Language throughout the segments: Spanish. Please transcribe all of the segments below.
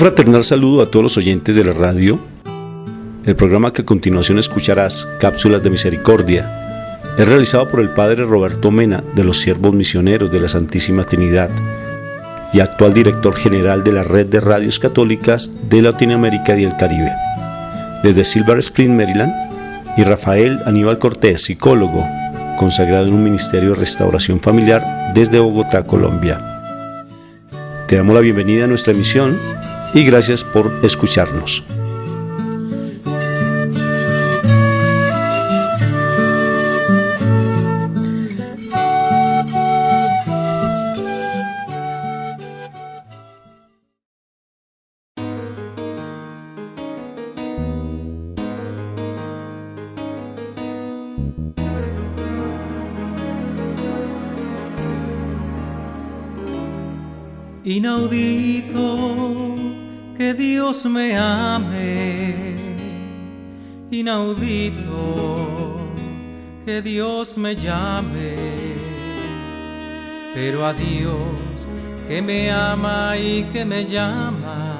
fraternal saludo a todos los oyentes de la radio. El programa que a continuación escucharás, Cápsulas de Misericordia, es realizado por el Padre Roberto Mena, de los Siervos Misioneros de la Santísima Trinidad y actual director general de la Red de Radios Católicas de Latinoamérica y el Caribe. Desde Silver Spring, Maryland, y Rafael Aníbal Cortés, psicólogo, consagrado en un ministerio de restauración familiar desde Bogotá, Colombia. Te damos la bienvenida a nuestra emisión y gracias por escucharnos. Inaudito que Dios me ame, inaudito que Dios me llame, pero a Dios que me ama y que me llama,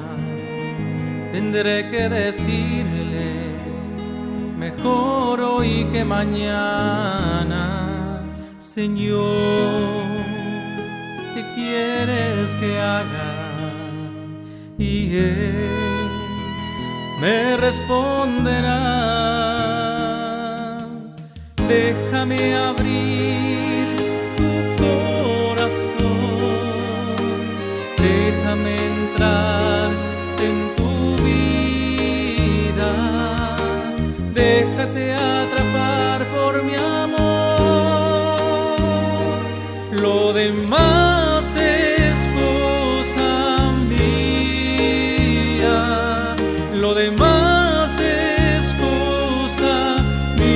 tendré que decirle mejor hoy que mañana: Señor, ¿qué quieres que haga? Y Él me responderá: déjame abrir tu corazón, déjame entrar en tu vida, déjate atrapar por mi amor, lo demás es cosa mía, lo demás es cosa mía.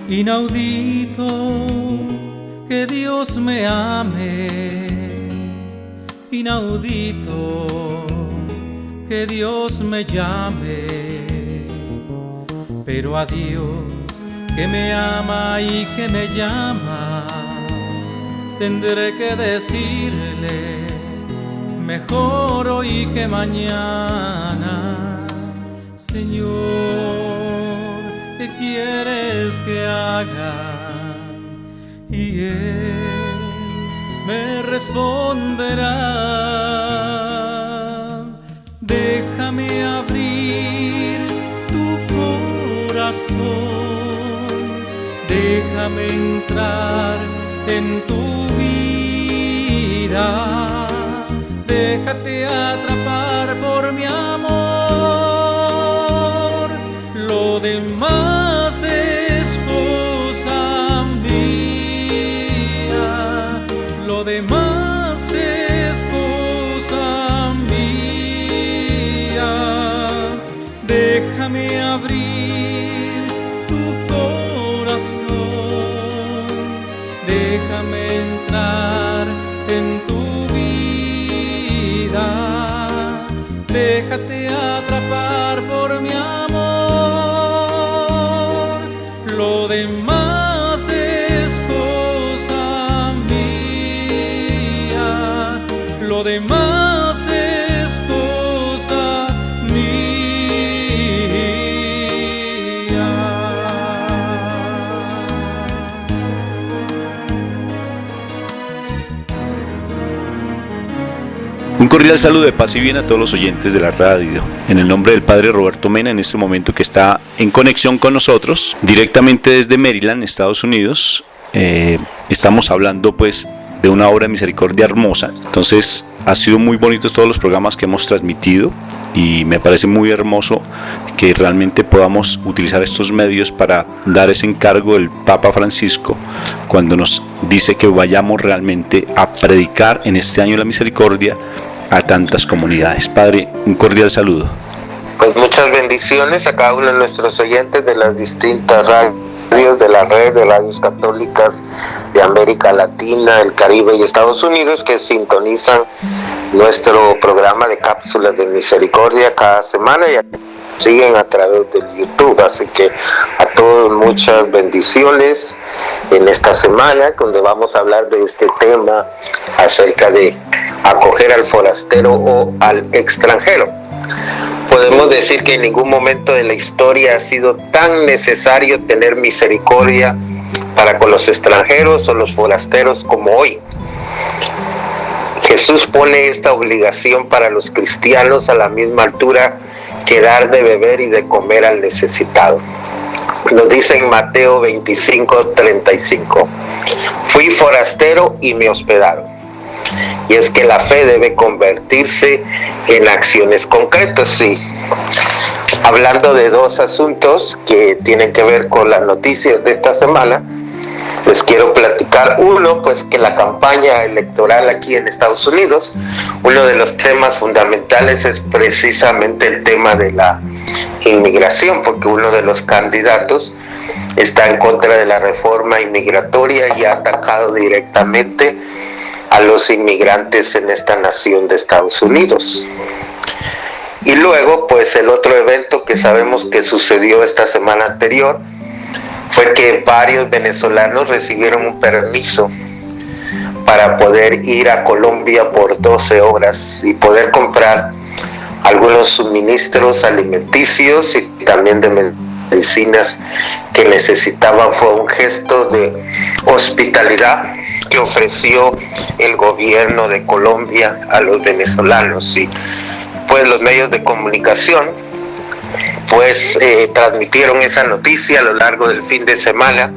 Inaudito que Dios me ame, inaudito que Dios me llame, pero a Dios que me ama y que me llama, tendré que decirle mejor hoy que mañana: Señor, ¿qué quieres que haga? Y Él me responderá: déjame abrir tu corazón, déjame entrar en tu vida, déjate atrapar por mi amor, lo demás es cosa mía, lo demás es cosa mía. Déjame abrir tu corazón, déjame entrar en tu vida, déjate atrapar por mi amor, lo demás es cosa mía, lo demás es cosa mía. Un cordial saludo de paz y bien a todos los oyentes de la radio. En el nombre del Padre Roberto Mena, en este momento que está en conexión con nosotros, directamente desde Maryland, Estados Unidos, estamos hablando pues de una obra de misericordia hermosa. Entonces ha sido muy bonitos todos los programas que hemos transmitido y me parece muy hermoso que realmente podamos utilizar estos medios para dar ese encargo del Papa Francisco cuando nos dice que vayamos realmente a predicar en este año de la misericordia a tantas comunidades. Padre, un cordial saludo. Pues muchas bendiciones a cada uno de nuestros oyentes de las distintas radios de la Red de Radios Católicas de América Latina, el Caribe y Estados Unidos, que sintonizan nuestro programa de cápsulas de misericordia cada semana y siguen a través del YouTube, así que a todos muchas bendiciones en esta semana, donde vamos a hablar de este tema acerca de acoger al forastero o al extranjero. Podemos decir que en ningún momento de la historia ha sido tan necesario tener misericordia para con los extranjeros o los forasteros como hoy. Jesús pone esta obligación para los cristianos a la misma altura que dar de beber y de comer al necesitado. Nos dice en Mateo 25:35, fui forastero y me hospedaron. Y es que la fe debe convertirse en acciones concretas, sí. Hablando de dos asuntos que tienen que ver con las noticias de esta semana, les quiero platicar uno, pues que la campaña electoral aquí en Estados Unidos, uno de los temas fundamentales es precisamente el tema de la inmigración, porque uno de los candidatos está en contra de la reforma inmigratoria y ha atacado directamente a los inmigrantes en esta nación de Estados Unidos. Y luego, pues el otro evento que sabemos que sucedió esta semana anterior fue que varios venezolanos recibieron un permiso para poder ir a Colombia por 12 horas y poder comprar algunos suministros alimenticios y también de medicinas que necesitaban. Fue un gesto de hospitalidad que ofreció el gobierno de Colombia a los venezolanos, y pues los medios de comunicación pues transmitieron esa noticia a lo largo del fin de semana,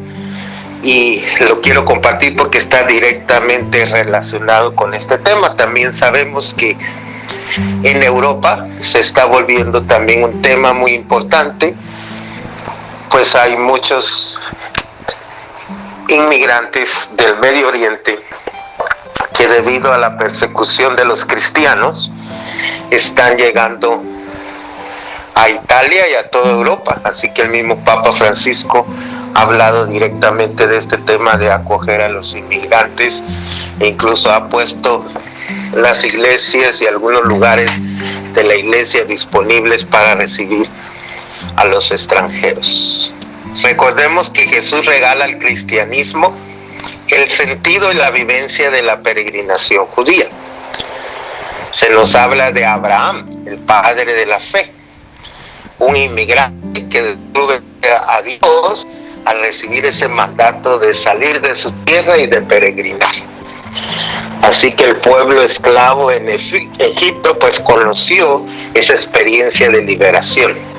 y lo quiero compartir porque está directamente relacionado con este tema. También sabemos que en Europa se está volviendo también un tema muy importante, pues hay muchos inmigrantes del Medio Oriente que debido a la persecución de los cristianos están llegando a Italia y a toda Europa, así que el mismo Papa Francisco ha hablado directamente de este tema de acoger a los inmigrantes e incluso ha puesto las iglesias y algunos lugares de la iglesia disponibles para recibir a los extranjeros. Recordemos que Jesús regala al cristianismo el sentido y la vivencia de la peregrinación judía. Se nos habla de Abraham, el padre de la fe, un inmigrante que detuvo a Dios al recibir ese mandato de salir de su tierra y de peregrinar. Así que el pueblo esclavo en Egipto pues conoció esa experiencia de liberación.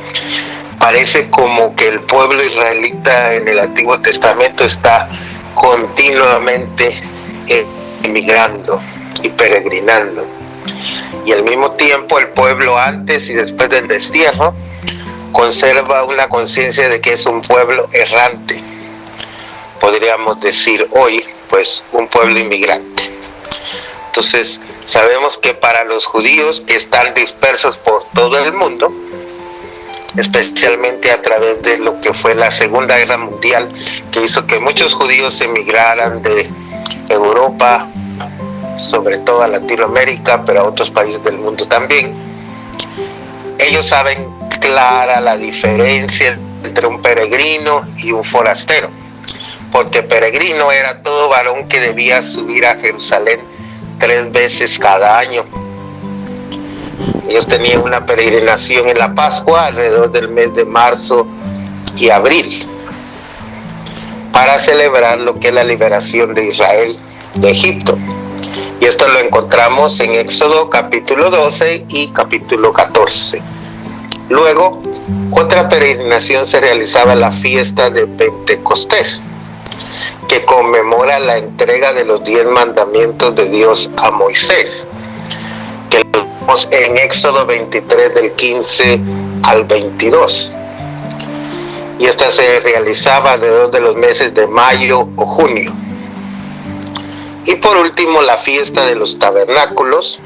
Parece como que el pueblo israelita en el Antiguo Testamento está continuamente emigrando y peregrinando. Y al mismo tiempo el pueblo antes y después del destierro conserva una conciencia de que es un pueblo errante. Podríamos decir hoy, pues, un pueblo inmigrante. Entonces, sabemos que para los judíos que están dispersos por todo el mundo, especialmente a través de lo que fue la Segunda Guerra Mundial, que hizo que muchos judíos emigraran de Europa, sobre todo a Latinoamérica, pero a otros países del mundo también. Ellos saben clara la diferencia entre un peregrino y un forastero, porque peregrino era todo varón que debía subir a Jerusalén 3 veces cada año. Ellos tenían una peregrinación en la Pascua alrededor del mes de marzo y abril para celebrar lo que es la liberación de Israel de Egipto. Y esto lo encontramos en Éxodo capítulo 12 y capítulo 14. Luego, otra peregrinación se realizaba en la fiesta de Pentecostés, que conmemora la entrega de los 10 mandamientos de Dios a Moisés, que lo vemos en Éxodo 23 del 15 al 22. Y esta se realizaba alrededor de los meses de mayo o junio. Y por último, la fiesta de los tabernáculos,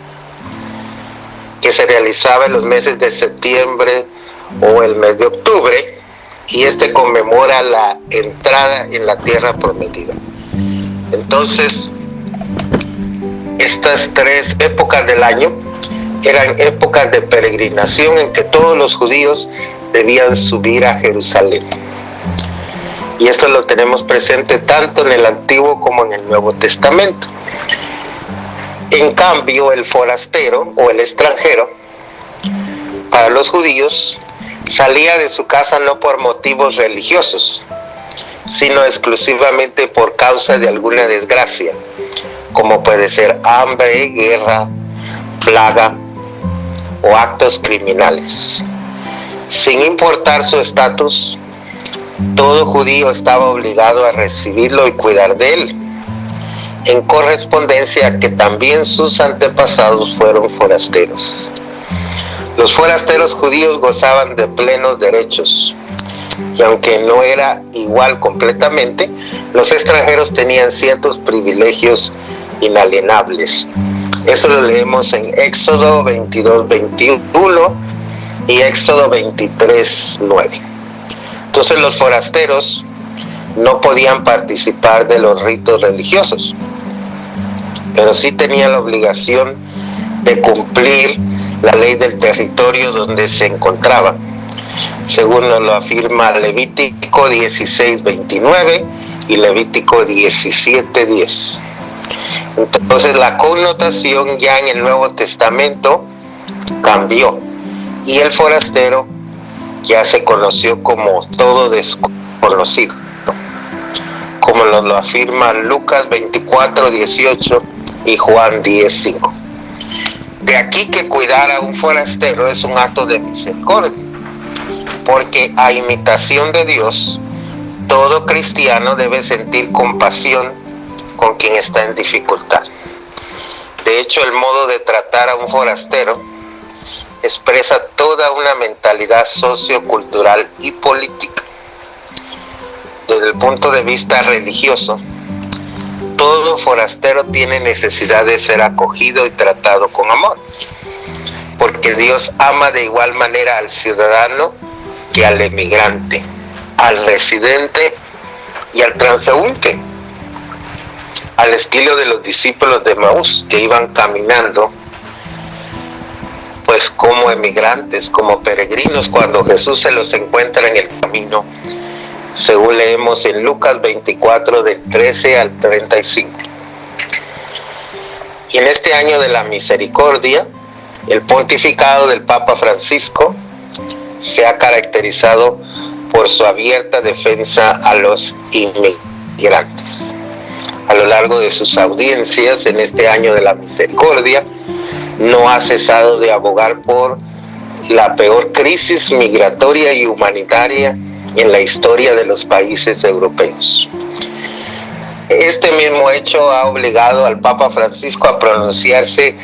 que se realizaba en los meses de septiembre o el mes de octubre, y este conmemora la entrada en la tierra prometida. Entonces, estas 3 épocas del año eran épocas de peregrinación en que todos los judíos debían subir a Jerusalén. Y esto lo tenemos presente tanto en el Antiguo como en el Nuevo Testamento. En cambio, el forastero o el extranjero, para los judíos, salía de su casa no por motivos religiosos, sino exclusivamente por causa de alguna desgracia, como puede ser hambre, guerra, plaga o actos criminales. Sin importar su estatus, todo judío estaba obligado a recibirlo y cuidar de él, en correspondencia a que también sus antepasados fueron forasteros. Los forasteros judíos gozaban de plenos derechos, y aunque no era igual completamente, los extranjeros tenían ciertos privilegios inalienables. Eso lo leemos en Éxodo 22:21 y Éxodo 23:9. Entonces los forasteros no podían participar de los ritos religiosos, pero sí tenían la obligación de cumplir la ley del territorio donde se encontraban, según nos lo afirma Levítico 16:29 y Levítico 17:10. Entonces la connotación ya en el Nuevo Testamento cambió y el forastero ya se conoció como todo desconocido, como nos lo afirma Lucas 24:18 y Juan 10:5. De aquí que cuidar a un forastero es un acto de misericordia, porque a imitación de Dios, todo cristiano debe sentir compasión con quien está en dificultad. De hecho, el modo de tratar a un forastero expresa toda una mentalidad sociocultural y política. Desde el punto de vista religioso, todo forastero tiene necesidad de ser acogido y tratado con amor, porque Dios ama de igual manera al ciudadano que al emigrante, al residente y al transeúnte, al estilo de los discípulos de Emaús que iban caminando pues como emigrantes, como peregrinos, cuando Jesús se los encuentra en el camino, según leemos en Lucas 24 del 13 al 35. Y en este año de la misericordia, el pontificado del Papa Francisco se ha caracterizado por su abierta defensa a los inmigrantes. A lo largo de sus audiencias en este año de la misericordia, no ha cesado de abogar por la peor crisis migratoria y humanitaria en la historia de los países europeos. Este mismo hecho ha obligado al Papa Francisco a pronunciarse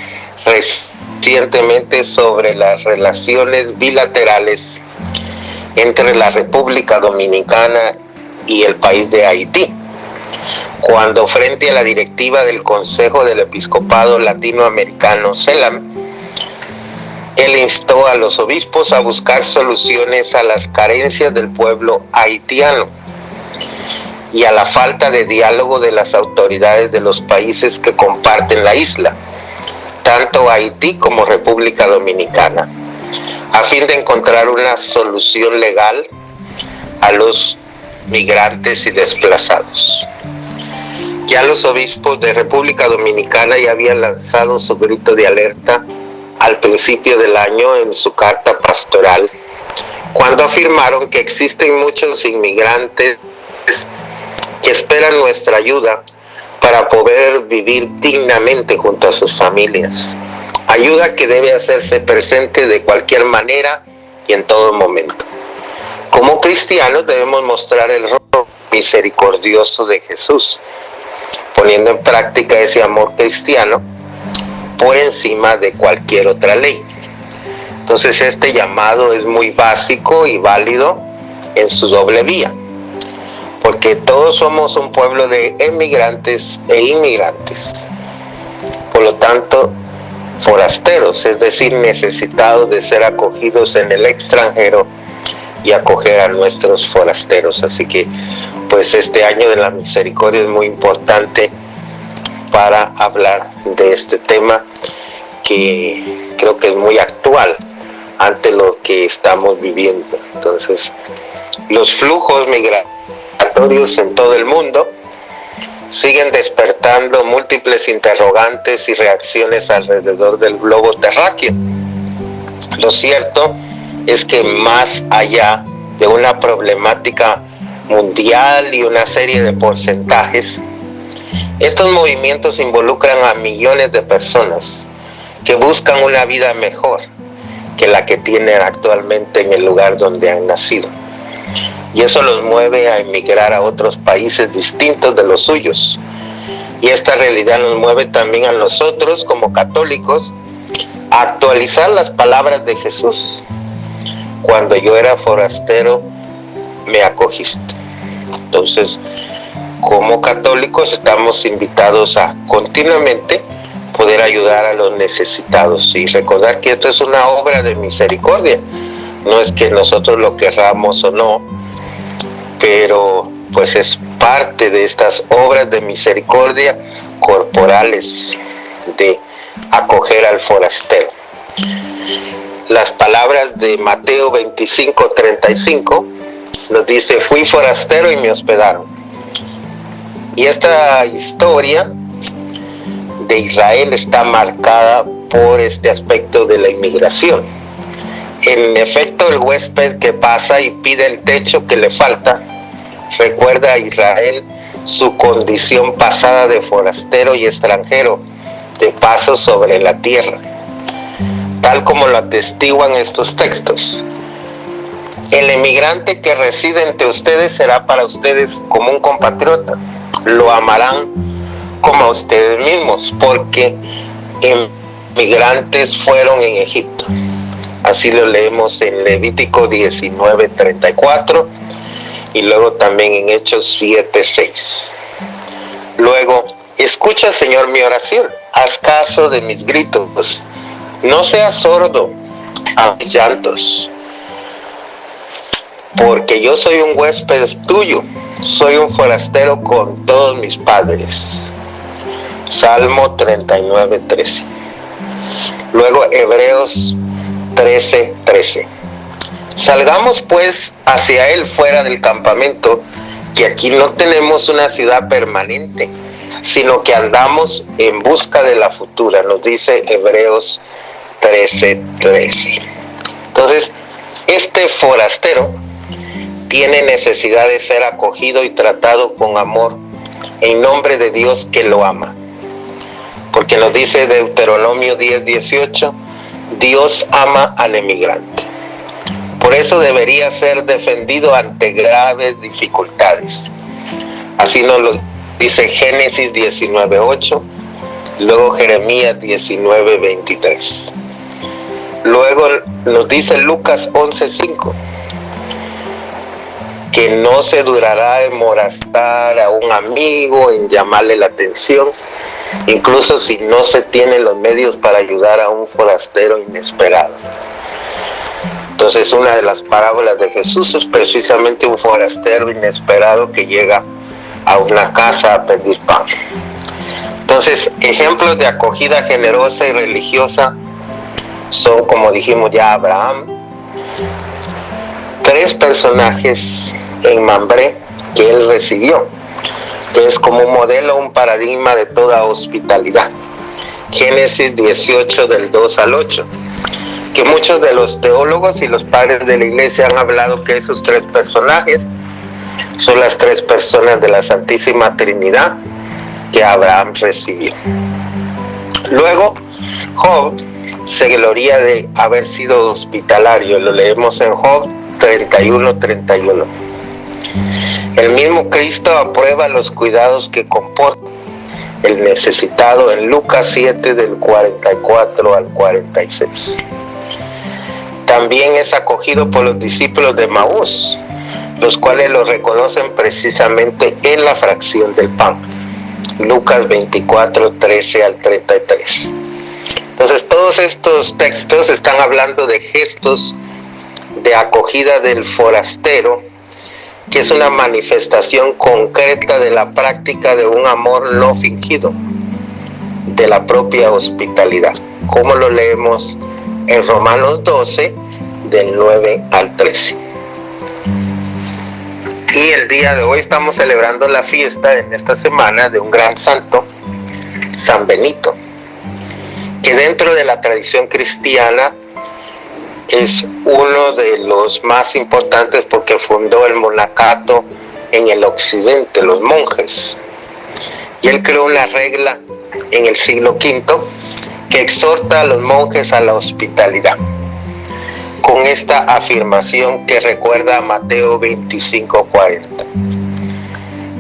recientemente sobre las relaciones bilaterales entre la República Dominicana y el país de Haití, cuando frente a la directiva del Consejo del Episcopado Latinoamericano, CELAM, él instó a los obispos a buscar soluciones a las carencias del pueblo haitiano y a la falta de diálogo de las autoridades de los países que comparten la isla, tanto Haití como República Dominicana, a fin de encontrar una solución legal a los migrantes y desplazados. Ya los obispos de República Dominicana ya habían lanzado su grito de alerta al principio del año en su carta pastoral, cuando afirmaron que existen muchos inmigrantes que esperan nuestra ayuda para poder vivir dignamente junto a sus familias. Ayuda que debe hacerse presente de cualquier manera y en todo momento. Como cristianos debemos mostrar el rostro misericordioso de Jesús, poniendo en práctica ese amor cristiano por encima de cualquier otra ley. Entonces este llamado es muy básico y válido en su doble vía, porque todos somos un pueblo de emigrantes e inmigrantes, por lo tanto forasteros, es decir, necesitados de ser acogidos en el extranjero y acoger a nuestros forasteros. Así que pues este año de la misericordia es muy importante para hablar de este tema que creo que es muy actual ante lo que estamos viviendo. Entonces, los flujos migratorios en todo el mundo siguen despertando múltiples interrogantes y reacciones alrededor del globo terráqueo. Lo cierto es que más allá de una problemática mundial y una serie de porcentajes, estos movimientos involucran a millones de personas que buscan una vida mejor que la que tienen actualmente en el lugar donde han nacido. Y eso los mueve a emigrar a otros países distintos de los suyos. Y esta realidad nos mueve también a nosotros como católicos a actualizar las palabras de Jesús. Cuando yo era forastero, me acogiste. Entonces, como católicos estamos invitados a continuamente poder ayudar a los necesitados y recordar que esto es una obra de misericordia. No es que nosotros lo querramos o no, pero pues es parte de estas obras de misericordia corporales de acoger al forastero. Las palabras de Mateo 25:35 nos dice: fui forastero y me hospedaron. Y esta historia de Israel está marcada por este aspecto de la inmigración. En efecto, el huésped que pasa y pide el techo que le falta recuerda a Israel su condición pasada de forastero y extranjero de paso sobre la tierra, tal como lo atestiguan estos textos. El emigrante que reside entre ustedes será para ustedes como un compatriota. Lo amarán como a ustedes mismos, porque emigrantes fueron en Egipto. Así lo leemos en Levítico 19:34 y luego también en Hechos 7:6. Luego, escucha, Señor, mi oración, haz caso de mis gritos, no seas sordo a mis llantos, porque yo soy un huésped tuyo, soy un forastero con todos mis padres. Salmo 39:13. Luego Hebreos 13:13. Salgamos pues hacia él fuera del campamento, que aquí no tenemos una ciudad permanente, sino que andamos en busca de la futura, nos dice Hebreos 13:13. Entonces, este forastero tiene necesidad de ser acogido y tratado con amor en nombre de Dios que lo ama. Porque nos dice Deuteronomio 10:18, Dios ama al emigrante. Por eso debería ser defendido ante graves dificultades. Así nos lo dice Génesis 19:8, luego Jeremías 19:23. Luego nos dice Lucas 11:5, que no se durará en molestar a un amigo, en llamarle la atención, incluso si no se tienen los medios para ayudar a un forastero inesperado. Entonces, una de las parábolas de Jesús es precisamente un forastero inesperado que llega a una casa a pedir pan. Entonces, ejemplos de acogida generosa y religiosa son, como dijimos ya, Abraham. 3 personajes en Mambré que él recibió, que es como un modelo, un paradigma de toda hospitalidad. Génesis 18 del 2 al 8, que muchos de los teólogos y los padres de la iglesia han hablado que esos 3 personajes son las 3 personas de la Santísima Trinidad que Abraham recibió. Luego, Job se gloria de haber sido hospitalario, lo leemos en Job 31:31. El mismo Cristo aprueba los cuidados que comporta el necesitado en Lucas 7 del 44 al 46. También es acogido por los discípulos de Maús, los cuales lo reconocen precisamente en la fracción del pan. Lucas 24:13 al 33. Entonces, todos estos textos están hablando de gestos de acogida del forastero, que es una manifestación concreta de la práctica de un amor no fingido, de la propia hospitalidad, como lo leemos en Romanos 12, del 9 al 13. Y el día de hoy estamos celebrando la fiesta en esta semana de un gran santo, San Benito, que dentro de la tradición cristiana es uno de los más importantes porque fundó el monacato en el occidente, los monjes. Y él creó una regla en el siglo V que exhorta a los monjes a la hospitalidad, con esta afirmación que recuerda a Mateo 25:40.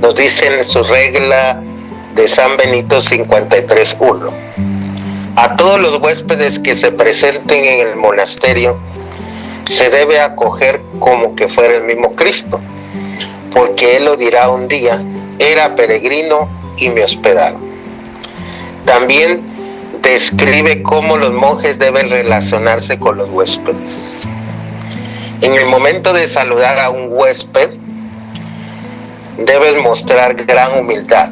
Nos dice en su regla de San Benito 53:1: a todos los huéspedes que se presenten en el monasterio se debe acoger como que fuera el mismo Cristo, porque él lo dirá un día: era peregrino y me hospedaron. También describe cómo los monjes deben relacionarse con los huéspedes. En el momento de saludar a un huésped, debes mostrar gran humildad,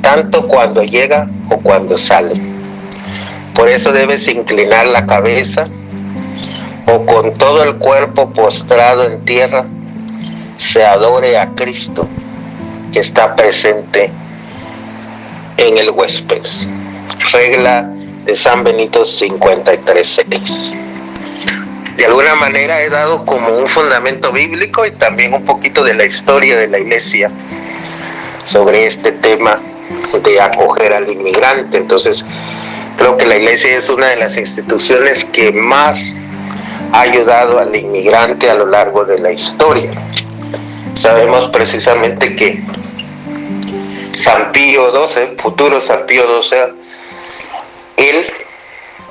tanto cuando llega o cuando sale. Por eso debes inclinar la cabeza o con todo el cuerpo postrado en tierra se adore a Cristo que está presente en el huésped. Regla de San Benito 53:6. De alguna manera he dado como un fundamento bíblico y también un poquito de la historia de la iglesia sobre este tema de acoger al inmigrante. Entonces, creo que la iglesia es una de las instituciones que más ha ayudado al inmigrante a lo largo de la historia. Sabemos precisamente que San Pío XII, futuro San Pío XII, él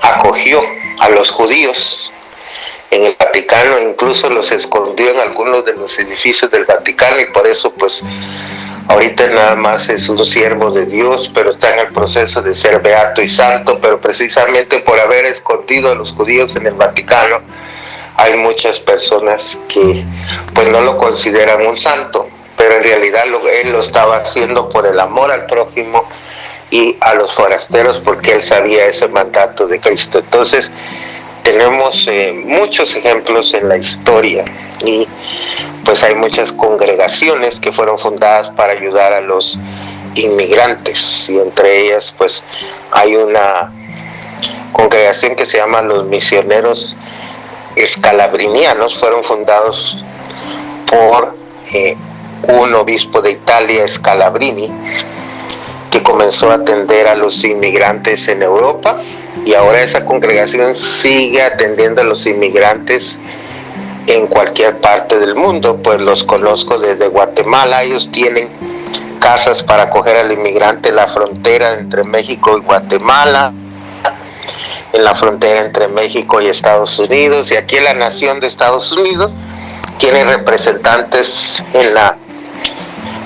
acogió a los judíos en el Vaticano, incluso los escondió en algunos de los edificios del Vaticano, y por eso pues ahorita nada más es un siervo de Dios, pero está en el proceso de ser beato y santo. Pero precisamente por haber escondido a los judíos en el Vaticano, hay muchas personas que pues no lo consideran un santo, pero en realidad él lo estaba haciendo por el amor al prójimo y a los forasteros, porque él sabía ese mandato de Cristo. Entonces tenemos muchos ejemplos en la historia, y pues hay muchas congregaciones que fueron fundadas para ayudar a los inmigrantes, y entre ellas pues hay una congregación que se llama los misioneros escalabrinianos. Fueron fundados por un obispo de Italia, Scalabrini, que comenzó a atender a los inmigrantes en Europa, y ahora esa congregación sigue atendiendo a los inmigrantes en cualquier parte del mundo. Pues los conozco desde Guatemala. Ellos tienen casas para acoger al inmigrante en la frontera entre México y Guatemala, en la frontera entre México y Estados Unidos, y aquí en la nación de Estados Unidos tiene representantes en la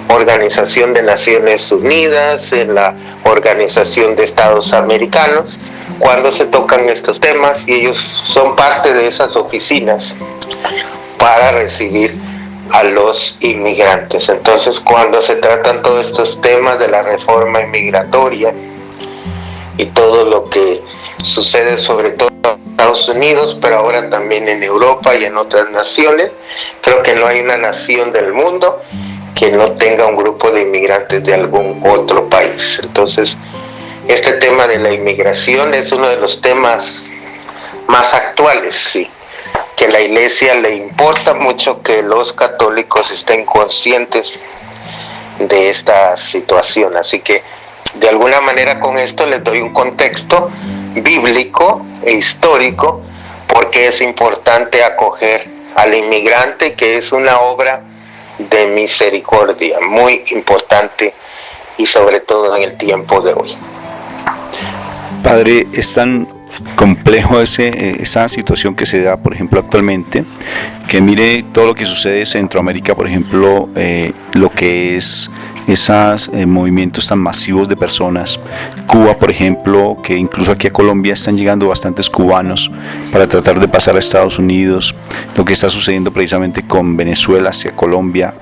Organización de Naciones Unidas, en la Organización de Estados Americanos, cuando se tocan estos temas, y ellos son parte de esas oficinas para recibir a los inmigrantes. Entonces, cuando se tratan todos estos temas de la reforma inmigratoria y todo lo que sucede sobre todo en Estados Unidos, pero ahora también en Europa y en otras naciones, creo que no hay una nación del mundo que no tenga un grupo de inmigrantes de algún otro país. Entonces, este tema de la inmigración es uno de los temas más actuales, sí, que a la iglesia le importa mucho que los católicos estén conscientes de esta situación. Así que, de alguna manera, con esto les doy un contexto bíblico e histórico, porque es importante acoger al inmigrante, que es una obra de misericordia muy importante, y sobre todo en el tiempo de hoy. Padre, es tan complejo esa situación que se da, por ejemplo, actualmente, que mire todo lo que sucede en Centroamérica, por ejemplo, lo que es esos movimientos tan masivos de personas. Cuba, por ejemplo, que incluso aquí a Colombia están llegando bastantes cubanos para tratar de pasar a Estados Unidos, lo que está sucediendo precisamente con Venezuela hacia Colombia,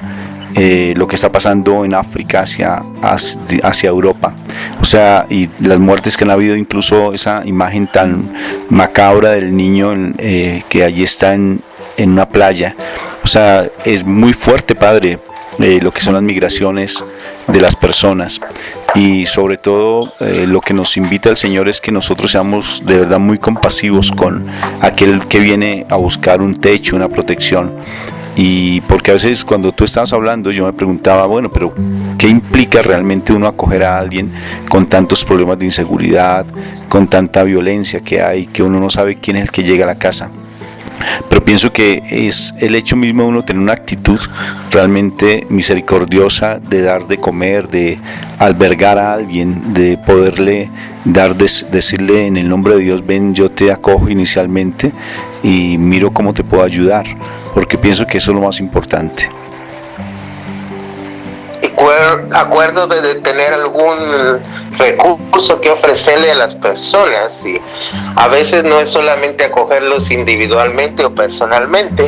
lo que está pasando en África hacia Europa. O sea, y las muertes que han habido, incluso esa imagen tan macabra del niño que allí está en una playa. O sea, es muy fuerte, Padre, lo que son las migraciones de las personas. Y sobre todo lo que nos invita el Señor es que nosotros seamos de verdad muy compasivos con aquel que viene a buscar un techo, una protección. Y porque a veces cuando tú estabas hablando yo me preguntaba, bueno, pero ¿qué implica realmente uno acoger a alguien con tantos problemas de inseguridad, con tanta violencia que hay, que uno no sabe quién es el que llega a la casa? Pero pienso que es el hecho mismo de uno tener una actitud realmente misericordiosa de dar de comer, de albergar a alguien, de poderle dar, decirle en el nombre de Dios, ven, yo te acojo inicialmente y miro cómo te puedo ayudar, porque pienso que eso es lo más importante. Acuerdo de tener algún recurso que ofrecerle a las personas, y a veces no es solamente acogerlos individualmente o personalmente,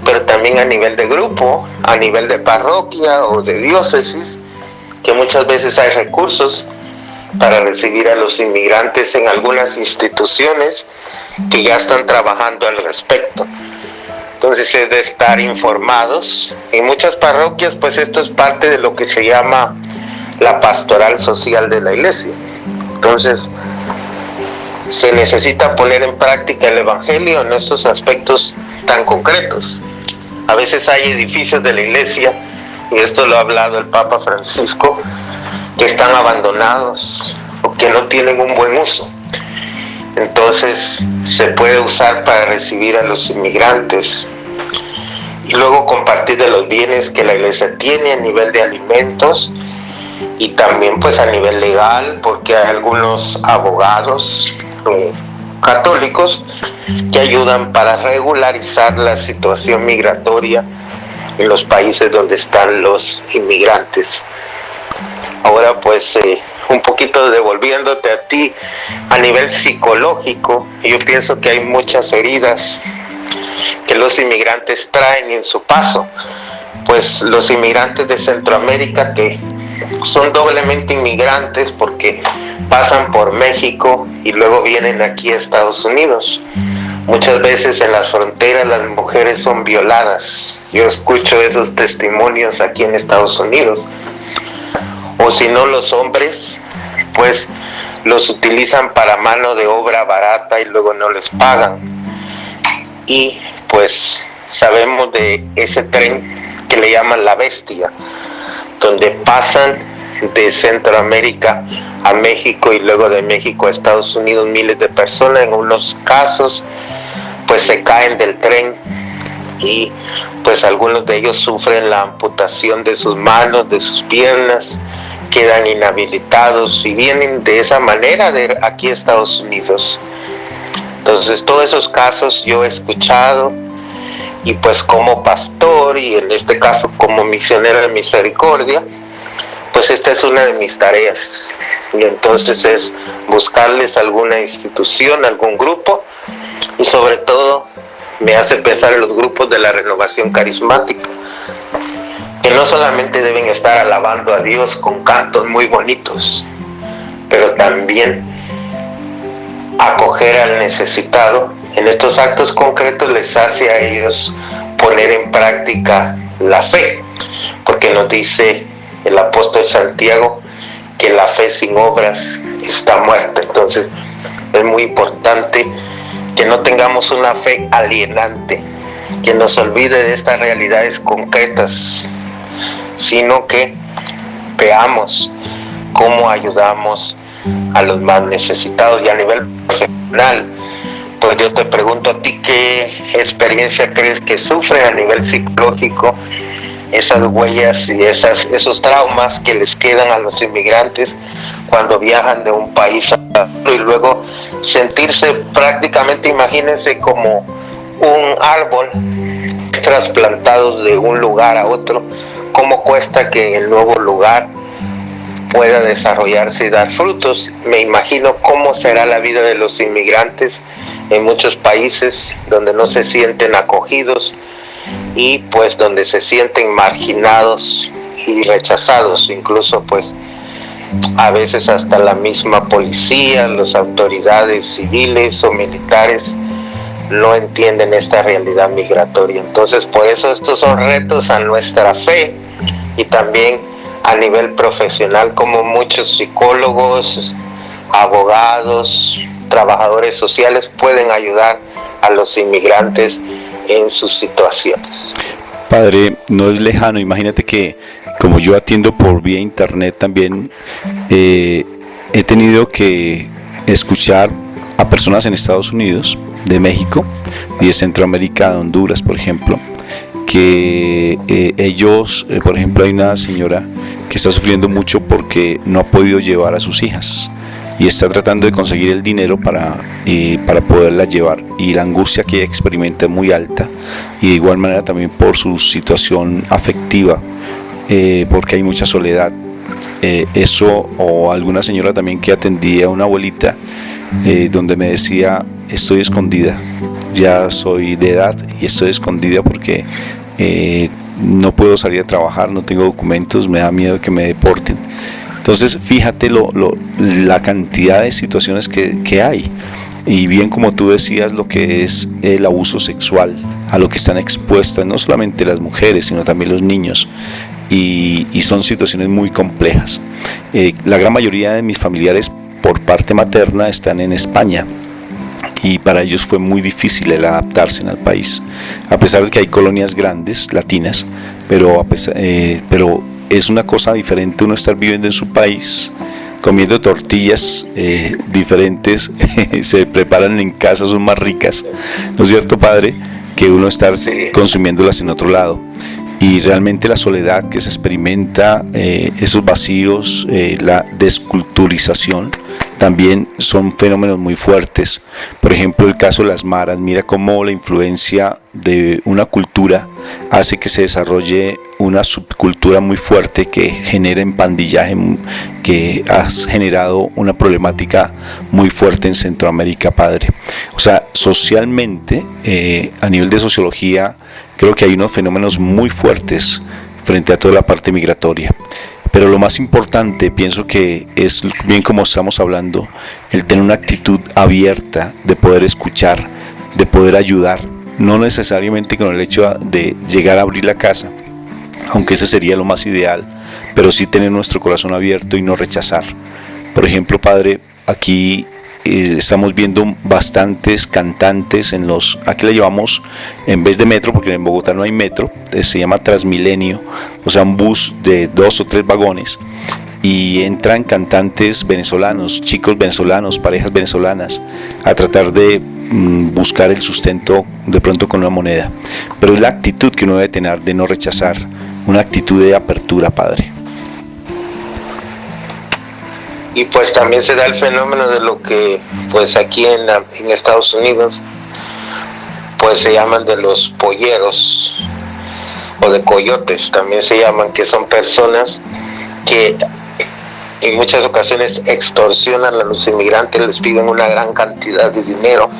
pero también a nivel de grupo, a nivel de parroquia o de diócesis, que muchas veces hay recursos para recibir a los inmigrantes en algunas instituciones que ya están trabajando al respecto. Entonces es de estar informados. En muchas parroquias pues esto es parte de lo que se llama la pastoral social de la iglesia. Entonces se necesita poner en práctica el evangelio en estos aspectos tan concretos. A veces hay edificios de la iglesia, y esto lo ha hablado el Papa Francisco, que están abandonados o que no tienen un buen uso. Entonces se puede usar para recibir a los inmigrantes y luego compartir de los bienes que la iglesia tiene a nivel de alimentos y también pues a nivel legal, porque hay algunos abogados católicos que ayudan para regularizar la situación migratoria en los países donde están los inmigrantes. Ahora pues un poquito devolviéndote a ti a nivel psicológico, yo pienso que hay muchas heridas que los inmigrantes traen en su paso. Pues los inmigrantes de Centroamérica, que son doblemente inmigrantes porque pasan por México y luego vienen aquí a Estados Unidos. Muchas veces en las fronteras las mujeres son violadas. Yo escucho esos testimonios aquí en Estados Unidos. O si no, los hombres pues los utilizan para mano de obra barata y luego no les pagan. Y pues sabemos de ese tren que le llaman la bestia, donde pasan de Centroamérica a México y luego de México a Estados Unidos miles de personas. En unos casos pues se caen del tren y pues algunos de ellos sufren la amputación de sus manos, de sus piernas, quedan inhabilitados y vienen de esa manera de aquí a Estados Unidos. Entonces todos esos casos yo he escuchado, y pues como pastor y en este caso como misionero de misericordia, pues esta es una de mis tareas, y entonces es buscarles alguna institución, algún grupo, y sobre todo me hace pensar en los grupos de la renovación carismática, que no solamente deben estar alabando a Dios con cantos muy bonitos, pero también acoger al necesitado. En estos actos concretos les hace a ellos poner en práctica la fe, porque nos dice el apóstol Santiago que la fe sin obras está muerta. Entonces es muy importante que no tengamos una fe alienante, que nos olvide de estas realidades concretas, sino que veamos cómo ayudamos a los más necesitados. Y a nivel profesional, pues yo te pregunto a ti, ¿qué experiencia crees que sufren a nivel psicológico esas huellas y esos traumas que les quedan a los inmigrantes cuando viajan de un país a otro y luego sentirse prácticamente, imagínense, como un árbol trasplantados de un lugar a otro? ¿Cómo cuesta que en el nuevo lugar pueda desarrollarse y dar frutos? Me imagino cómo será la vida de los inmigrantes en muchos países donde no se sienten acogidos y pues donde se sienten marginados y rechazados. Incluso pues a veces hasta la misma policía, las autoridades civiles o militares no entienden esta realidad migratoria. Entonces, por eso estos son retos a nuestra fe y también a nivel profesional, como muchos psicólogos, abogados, trabajadores sociales pueden ayudar a los inmigrantes en sus situaciones. Padre, no es lejano, imagínate que como yo atiendo por vía internet también, he tenido que escuchar a personas en Estados Unidos, de México y de Centroamérica, de Honduras, por ejemplo, que ellos, por ejemplo, hay una señora que está sufriendo mucho porque no ha podido llevar a sus hijas y está tratando de conseguir el dinero para poderlas llevar, y la angustia que experimenta es muy alta, y de igual manera también por su situación afectiva, porque hay mucha soledad. Eso, o alguna señora también que atendía a una abuelita, donde me decía: estoy escondida, ya soy de edad y estoy escondida porque no puedo salir a trabajar, no tengo documentos, me da miedo de que me deporten. Entonces fíjate la cantidad de situaciones que hay, y bien como tú decías, lo que es el abuso sexual a lo que están expuestas no solamente las mujeres sino también los niños, y son situaciones muy complejas. La gran mayoría de mis familiares por parte materna están en España, y para ellos fue muy difícil el adaptarse al país, a pesar de que hay colonias grandes latinas, pero es una cosa diferente uno estar viviendo en su país, comiendo tortillas diferentes, se preparan en casa, son más ricas, ¿no es cierto, padre?, que uno estar consumiéndolas en otro lado. Y realmente la soledad que se experimenta, esos vacíos, la desculturización, también son fenómenos muy fuertes. Por ejemplo, el caso de las maras, mira cómo la influencia de una cultura hace que se desarrolle una subcultura muy fuerte que genera empandillaje, que ha generado una problemática muy fuerte en Centroamérica, padre. O sea, socialmente, a nivel de sociología, creo que hay unos fenómenos muy fuertes frente a toda la parte migratoria. Pero lo más importante, pienso que es, bien como estamos hablando, el tener una actitud abierta de poder escuchar, de poder ayudar, no necesariamente con el hecho de llegar a abrir la casa, aunque ese sería lo más ideal, pero sí tener nuestro corazón abierto y no rechazar. Por ejemplo, padre, aquí estamos viendo bastantes cantantes aquí le llevamos, en vez de metro, porque en Bogotá no hay metro, se llama Transmilenio, o sea, un bus de 2 o 3 vagones, y entran cantantes venezolanos, chicos venezolanos, parejas venezolanas, a tratar de buscar el sustento de pronto con una moneda. Pero es la actitud que uno debe tener de no rechazar, una actitud de apertura, padre. Y pues también se da el fenómeno de lo que pues aquí en Estados Unidos pues se llaman de los polleros o de coyotes, también se llaman, que son personas que en muchas ocasiones extorsionan a los inmigrantes, les piden una gran cantidad de dinero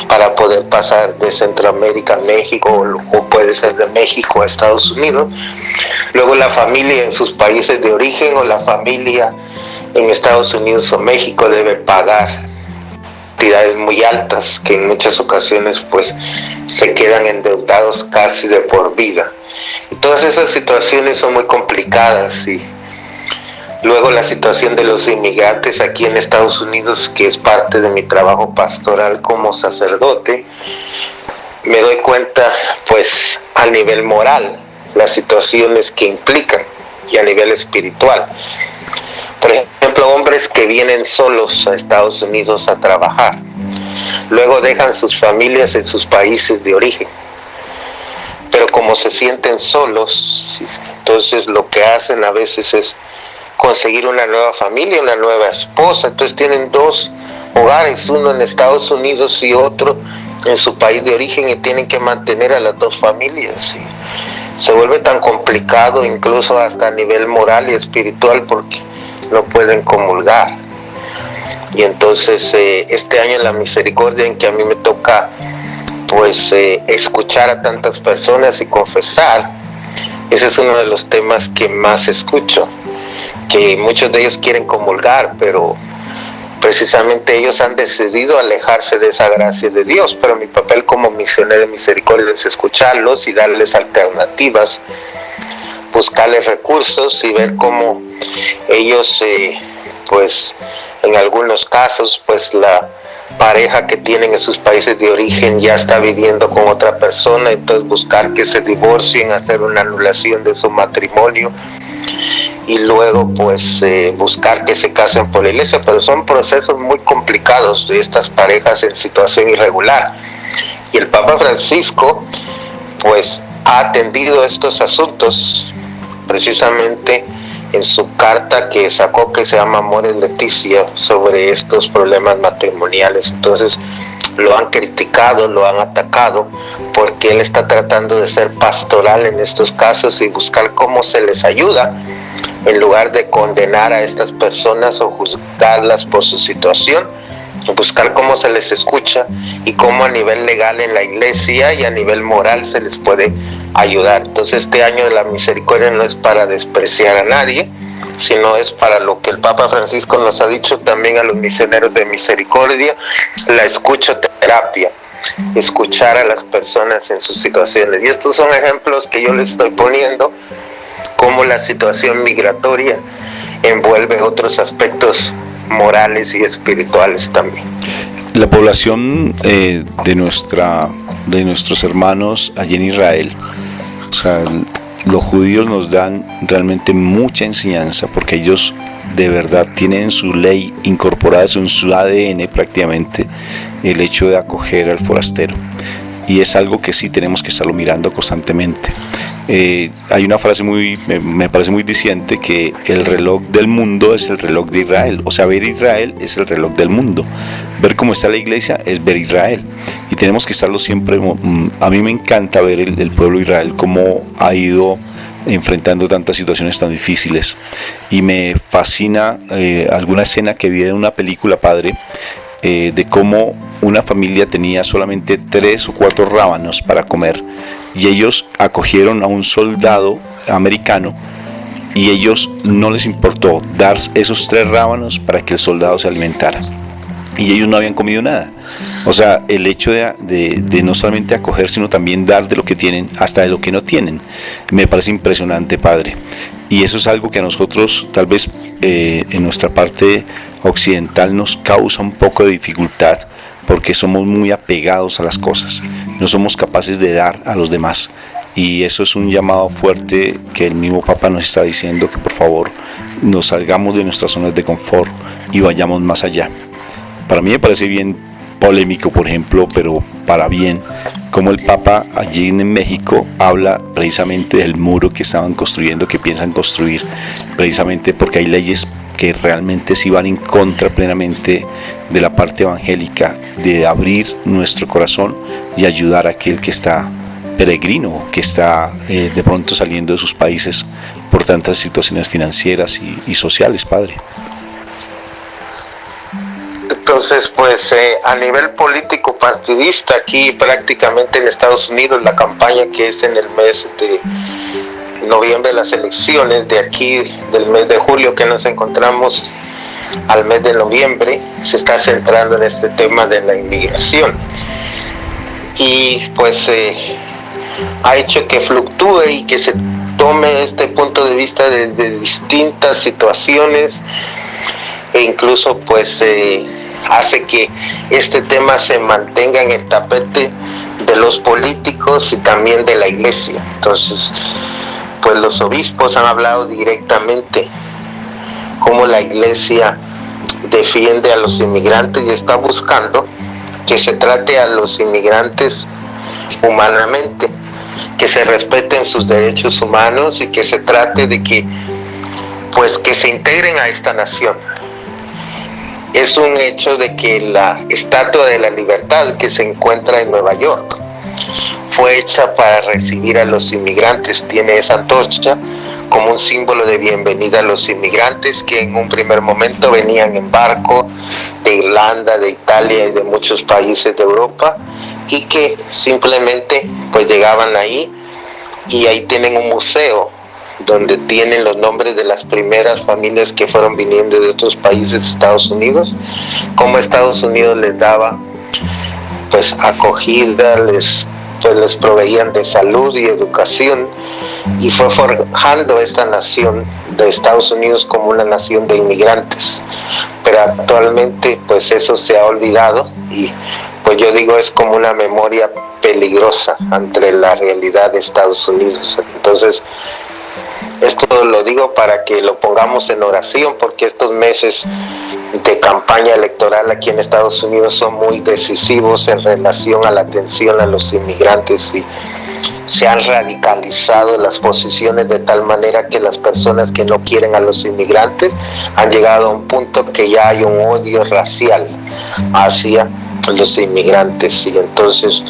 para poder pasar de Centroamérica a México, o puede ser de México a Estados Unidos. Luego la familia en sus países de origen o la familia en Estados Unidos o México debe pagar cantidades muy altas que en muchas ocasiones pues se quedan endeudados casi de por vida. Y todas esas situaciones son muy complicadas. Y luego la situación de los inmigrantes aquí en Estados Unidos, que es parte de mi trabajo pastoral como sacerdote, me doy cuenta pues a nivel moral las situaciones que implican y a nivel espiritual. Por ejemplo, hombres que vienen solos a Estados Unidos a trabajar, luego dejan sus familias en sus países de origen, pero como se sienten solos, entonces lo que hacen a veces es conseguir una nueva familia, una nueva esposa. Entonces tienen 2 hogares, uno en Estados Unidos y otro en su país de origen, y tienen que mantener a las 2 familias. Y se vuelve tan complicado, incluso hasta a nivel moral y espiritual, porque no pueden comulgar. Y entonces este año en la misericordia, en que a mí me toca pues escuchar a tantas personas y confesar, ese es uno de los temas que más escucho. que muchos de ellos quieren comulgar, pero precisamente ellos han decidido alejarse de esa gracia de Dios. Pero mi papel como misionero de misericordia es escucharlos y darles alternativas, buscarles recursos y ver cómo ellos, pues en algunos casos, pues la pareja que tienen en sus países de origen ya está viviendo con otra persona, entonces buscar que se divorcien, hacer una anulación de su matrimonio y luego pues buscar que se casen por la iglesia. Pero son procesos muy complicados de estas parejas en situación irregular, y el Papa Francisco pues ha atendido estos asuntos precisamente en su carta que sacó, que se llama Amores Leticia, sobre estos problemas matrimoniales. Entonces lo han criticado, lo han atacado, porque él está tratando de ser pastoral en estos casos y buscar cómo se les ayuda, en lugar de condenar a estas personas o juzgarlas por su situación, buscar cómo se les escucha y cómo a nivel legal en la iglesia y a nivel moral se les puede ayudar. Entonces este año de la misericordia no es para despreciar a nadie, sino es para lo que el Papa Francisco nos ha dicho también a los misioneros de misericordia: la escuchoterapia, escuchar a las personas en sus situaciones. Y estos son ejemplos que yo les estoy poniendo, cómo la situación migratoria envuelve otros aspectos morales y espirituales también. La población de nuestros hermanos allí en Israel, o sea, los judíos nos dan realmente mucha enseñanza, porque ellos de verdad tienen en su ley incorporada, en su ADN prácticamente, el hecho de acoger al forastero. Y es algo que sí tenemos que estarlo mirando constantemente. Hay una frase me parece muy diciente, que el reloj del mundo es el reloj de Israel. O sea, ver Israel es el reloj del mundo. Ver cómo está la iglesia es ver Israel. Y tenemos que estarlo siempre. A mí me encanta ver el pueblo de Israel, cómo ha ido enfrentando tantas situaciones tan difíciles. Y me fascina alguna escena que vi de una película, padre, de cómo una familia tenía solamente 3 o 4 rábanos para comer, y ellos acogieron a un soldado americano, y ellos no les importó dar esos 3 rábanos para que el soldado se alimentara, y ellos no habían comido nada. O sea, el hecho de no solamente acoger, sino también dar de lo que tienen, hasta de lo que no tienen, me parece impresionante, padre. Y eso es algo que a nosotros, tal vez en nuestra parte occidental, nos causa un poco de dificultad, porque somos muy apegados a las cosas, no somos capaces de dar a los demás. Y eso es un llamado fuerte que el mismo Papa nos está diciendo, que por favor nos salgamos de nuestras zonas de confort y vayamos más allá. Para mí me parece bien polémico, por ejemplo, pero para bien, como el Papa allí en México habla precisamente del muro que estaban construyendo, que piensan construir, precisamente porque hay leyes que realmente sí van en contra plenamente de la parte evangélica, de abrir nuestro corazón y ayudar a aquel que está peregrino, que está de pronto saliendo de sus países por tantas situaciones financieras y sociales, padre. Entonces, pues a nivel político partidista, aquí prácticamente en Estados Unidos, la campaña que es en el mes de noviembre, las elecciones de aquí, del mes de julio que nos encontramos al mes de noviembre, se está centrando en este tema de la inmigración. Y pues ha hecho que fluctúe y que se tome este punto de vista de distintas situaciones, e incluso pues hace que este tema se mantenga en el tapete de los políticos y también de la iglesia. Entonces, pues los obispos han hablado directamente cómo la iglesia defiende a los inmigrantes y está buscando que se trate a los inmigrantes humanamente, que se respeten sus derechos humanos y que se trate de que se integren a esta nación. Es un hecho de que la Estatua de la Libertad, que se encuentra en Nueva York, fue hecha para recibir a los inmigrantes. Tiene esa antorcha como un símbolo de bienvenida a los inmigrantes que en un primer momento venían en barco de Irlanda, de Italia y de muchos países de Europa, y que simplemente pues llegaban ahí, y ahí tienen un museo donde tienen los nombres de las primeras familias que fueron viniendo de otros países de Estados Unidos, cómo Estados Unidos les daba pues acogida, les proveían de salud y educación, y fue forjando esta nación de Estados Unidos como una nación de inmigrantes. Pero actualmente pues eso se ha olvidado, y pues yo digo es como una memoria peligrosa ante la realidad de Estados Unidos. Entonces esto lo digo para que lo pongamos en oración, porque estos meses de campaña electoral aquí en Estados Unidos son muy decisivos en relación a la atención a los inmigrantes, y se han radicalizado las posiciones de tal manera que las personas que no quieren a los inmigrantes han llegado a un punto que ya hay un odio racial hacia los inmigrantes, y entonces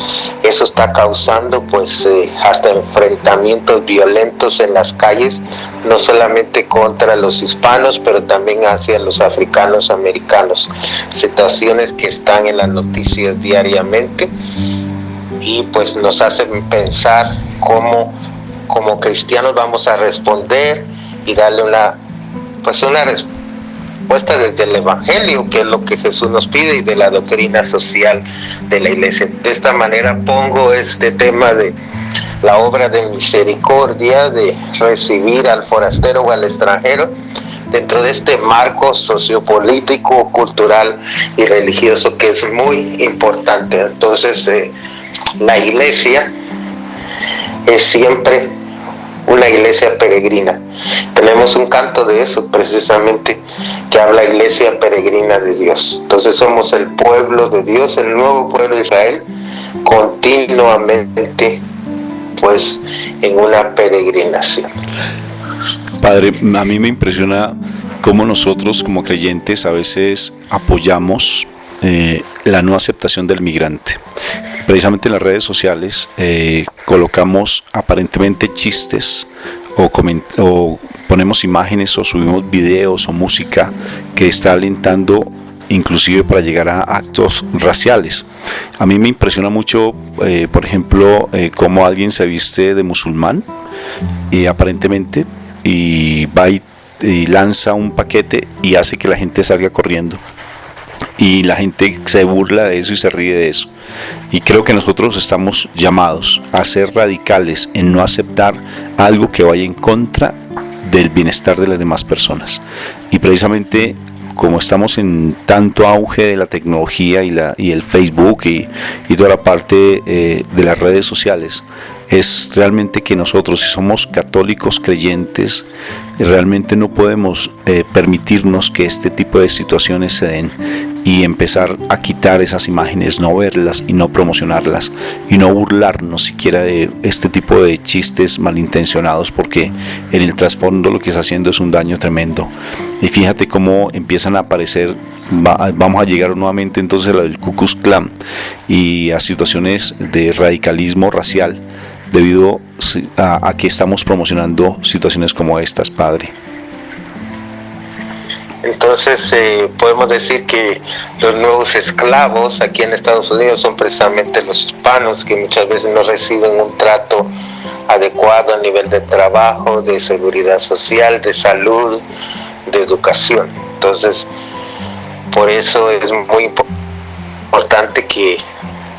eso está causando pues hasta enfrentamientos violentos en las calles, no solamente contra los hispanos, pero también hacia los africanos americanos, situaciones que están en las noticias diariamente, y pues nos hacen pensar cómo como cristianos vamos a responder y darle una respuesta desde el Evangelio, que es lo que Jesús nos pide, y de la doctrina social de la iglesia. De esta manera pongo este tema de la obra de misericordia, de recibir al forastero o al extranjero, dentro de este marco sociopolítico, cultural y religioso que es muy importante. Entonces la iglesia es siempre una iglesia peregrina. Tenemos un canto de eso precisamente, que habla iglesia peregrina de Dios. Entonces somos el pueblo de Dios, el nuevo pueblo de Israel, continuamente pues en una peregrinación. Padre, a mí me impresiona cómo nosotros como creyentes a veces apoyamos la no aceptación del migrante. Precisamente en las redes sociales colocamos aparentemente chistes o ponemos imágenes o subimos videos o música que está alentando inclusive para llegar a actos raciales. A mí me impresiona mucho, por ejemplo, cómo alguien se viste de musulmán aparentemente, y va y lanza un paquete y hace que la gente salga corriendo, y la gente se burla de eso y se ríe de eso. Y creo que nosotros estamos llamados a ser radicales en no aceptar algo que vaya en contra del bienestar de las demás personas. Y precisamente como estamos en tanto auge de la tecnología y el Facebook y toda la parte de las redes sociales, es realmente que nosotros, si somos católicos creyentes, realmente no podemos permitirnos que este tipo de situaciones se den, y empezar a quitar esas imágenes, no verlas y no promocionarlas, y no burlarnos siquiera de este tipo de chistes malintencionados, porque en el trasfondo lo que está haciendo es un daño tremendo. Y fíjate cómo empiezan a aparecer, vamos a llegar nuevamente entonces a lo del Ku Klux Klan y a situaciones de radicalismo racial, debido a que estamos promocionando situaciones como estas, Padre. Entonces podemos decir que los nuevos esclavos aquí en Estados Unidos son precisamente los hispanos, que muchas veces no reciben un trato adecuado a nivel de trabajo, de seguridad social, de salud, de educación. Entonces por eso es muy importante que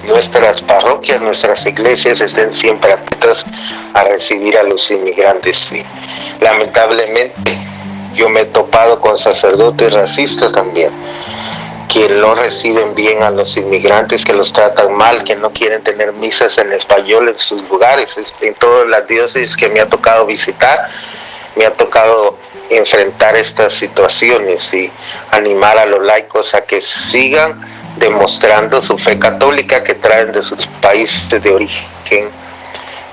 nuestras parroquias, nuestras iglesias estén siempre atentas a recibir a los inmigrantes. Y lamentablemente yo me he topado con sacerdotes racistas también, que no reciben bien a los inmigrantes, que los tratan mal, que no quieren tener misas en español en sus lugares. En todas las diócesis que me ha tocado visitar, me ha tocado enfrentar estas situaciones y animar a los laicos a que sigan demostrando su fe católica que traen de sus países de origen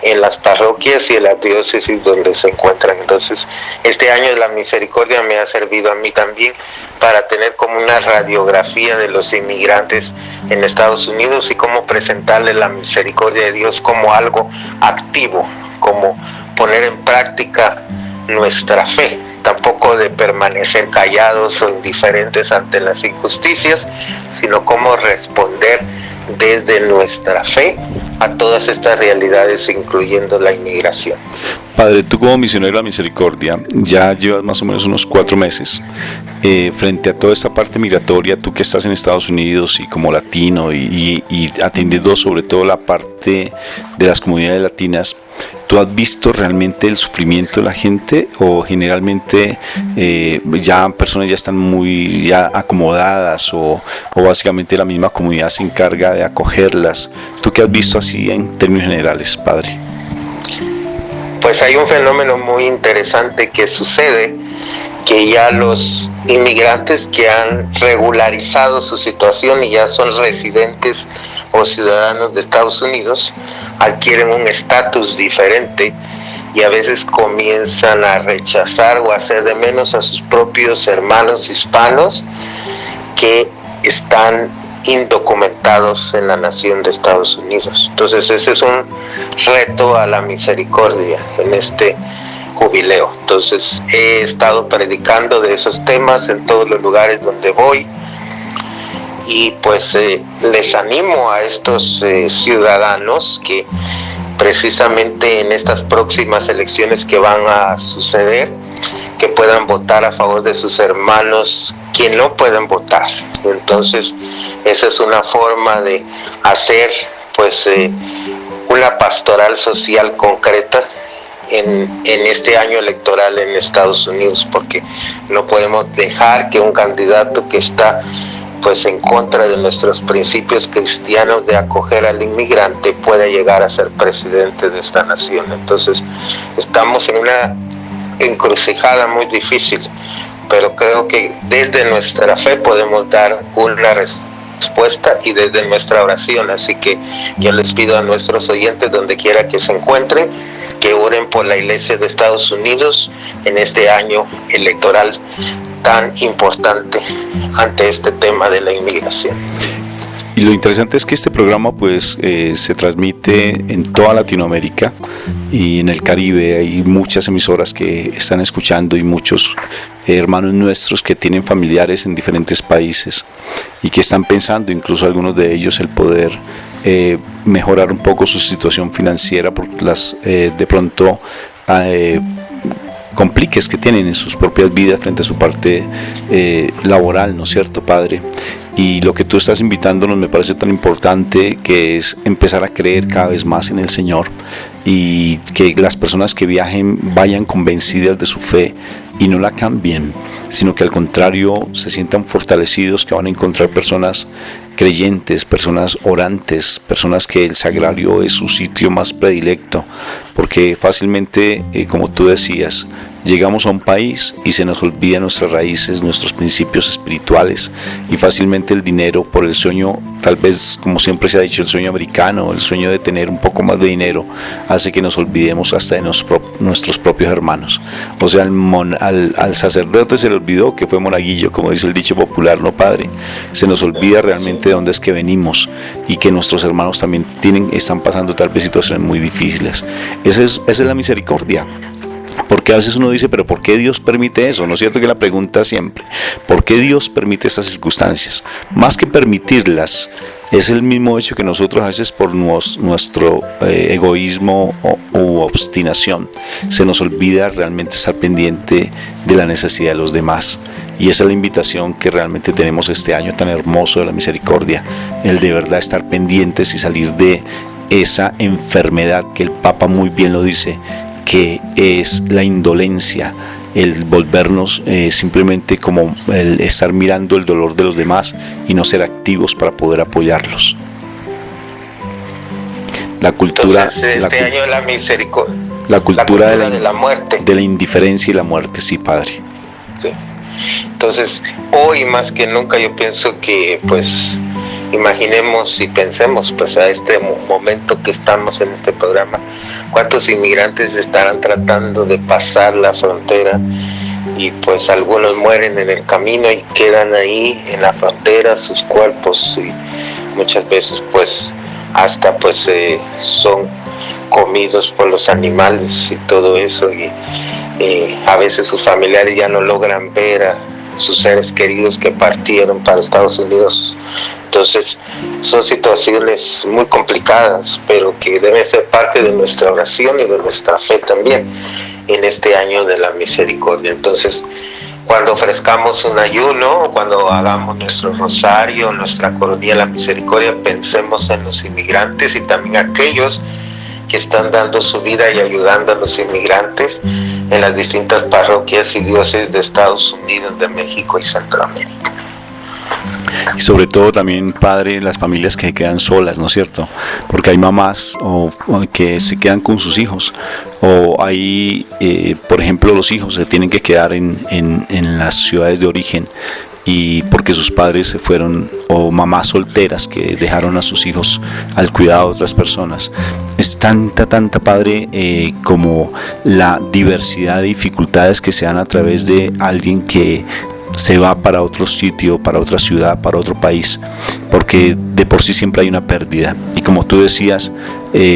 en las parroquias y en las diócesis donde se encuentran. Entonces, este año de la misericordia me ha servido a mí también para tener como una radiografía de los inmigrantes en Estados Unidos y cómo presentarle la misericordia de Dios como algo activo, como poner en práctica nuestra fe, tampoco de permanecer callados o indiferentes ante las injusticias, sino cómo responder desde nuestra fe a todas estas realidades, incluyendo la inmigración. Padre, tú como misionero de la misericordia ya llevas más o menos unos 4 meses frente a toda esta parte migratoria, tú que estás en Estados Unidos y como latino y atendiendo sobre todo la parte de las comunidades latinas. ¿Tú has visto realmente el sufrimiento de la gente o generalmente ya personas ya están muy ya acomodadas o básicamente la misma comunidad se encarga de acogerlas? ¿Tú qué has visto así en términos generales, Padre? Pues hay un fenómeno muy interesante que sucede, que ya los inmigrantes que han regularizado su situación y ya son residentes o ciudadanos de Estados Unidos adquieren un estatus diferente y a veces comienzan a rechazar o a hacer de menos a sus propios hermanos hispanos que están indocumentados en la nación de Estados Unidos. Entonces ese es un reto a la misericordia en este jubileo. Entonces he estado predicando de esos temas en todos los lugares donde voy y pues les animo a estos ciudadanos que precisamente en estas próximas elecciones que van a suceder, que puedan votar a favor de sus hermanos que no pueden votar. Entonces esa es una forma de hacer pues una pastoral social concreta en este año electoral en Estados Unidos, porque no podemos dejar que un candidato que está pues en contra de nuestros principios cristianos de acoger al inmigrante pueda llegar a ser presidente de esta nación. Entonces estamos en una encrucijada muy difícil, pero creo que desde nuestra fe podemos dar una respuesta y desde nuestra oración. Así que yo les pido a nuestros oyentes, donde quiera que se encuentren, que oren por la Iglesia de Estados Unidos en este año electoral tan importante ante este tema de la inmigración. Y lo interesante es que este programa pues se transmite en toda Latinoamérica y en el Caribe. Hay muchas emisoras que están escuchando y muchos hermanos nuestros que tienen familiares en diferentes países y que están pensando, incluso algunos de ellos, el poder mejorar un poco su situación financiera por las de pronto compliques que tienen en sus propias vidas frente a su parte laboral, ¿no es cierto, Padre? Y lo que tú estás invitándonos me parece tan importante, que es empezar a creer cada vez más en el Señor y que las personas que viajen vayan convencidas de su fe y no la cambien, sino que al contrario se sientan fortalecidos, que van a encontrar personas creyentes, personas orantes, personas que el sagrario es su sitio más predilecto, porque fácilmente, como tú decías, llegamos a un país y se nos olvidan nuestras raíces, nuestros principios espirituales, y fácilmente el dinero, por el sueño, tal vez como siempre se ha dicho, el sueño americano, el sueño de tener un poco más de dinero, hace que nos olvidemos hasta de nuestros propios hermanos. O sea, al sacerdote se le olvidó que fue monaguillo, como dice el dicho popular, ¿no, Padre? Se nos olvida realmente de dónde es que venimos y que nuestros hermanos también están pasando tal vez situaciones muy difíciles. Esa es la misericordia. Porque a veces uno dice, pero ¿por qué Dios permite eso? ¿No es cierto que la pregunta siempre? ¿Por qué Dios permite estas circunstancias? Más que permitirlas, es el mismo hecho que nosotros a veces por nuestro egoísmo u obstinación se nos olvida realmente estar pendiente de la necesidad de los demás. Y esa es la invitación que realmente tenemos este año tan hermoso de la misericordia, el de verdad estar pendientes y salir de esa enfermedad que el Papa muy bien lo dice, que es la indolencia, el volvernos simplemente como el estar mirando el dolor de los demás y no ser activos para poder apoyarlos. La cultura, entonces, año la misericordia, la cultura de la muerte, de la indiferencia y la muerte, sí, Padre. Sí. Entonces, hoy más que nunca yo pienso que pues imaginemos y pensemos pues a este momento que estamos en este programa, cuántos inmigrantes estarán tratando de pasar la frontera y pues algunos mueren en el camino y quedan ahí en la frontera sus cuerpos, y muchas veces pues hasta pues son comidos por los animales y todo eso, y a veces sus familiares ya no logran ver sus seres queridos que partieron para Estados Unidos. Entonces son situaciones muy complicadas, pero que deben ser parte de nuestra oración y de nuestra fe también en este año de la misericordia. Entonces, cuando ofrezcamos un ayuno, cuando hagamos nuestro rosario, nuestra coronilla de la misericordia, pensemos en los inmigrantes y también aquellos que están dando su vida y ayudando a los inmigrantes en las distintas parroquias y diócesis de Estados Unidos, de México y Centroamérica. Y sobre todo también, padre, las familias que se quedan solas, ¿no es cierto? Porque hay mamás o que se quedan con sus hijos, o hay, por ejemplo, los hijos se tienen que quedar en las ciudades de origen, y porque sus padres se fueron, o mamás solteras que dejaron a sus hijos al cuidado de otras personas. Es tanta, padre, como la diversidad de dificultades que se dan a través de alguien que se va para otro sitio, para otra ciudad, para otro país, porque de por sí siempre hay una pérdida. Y como tú decías,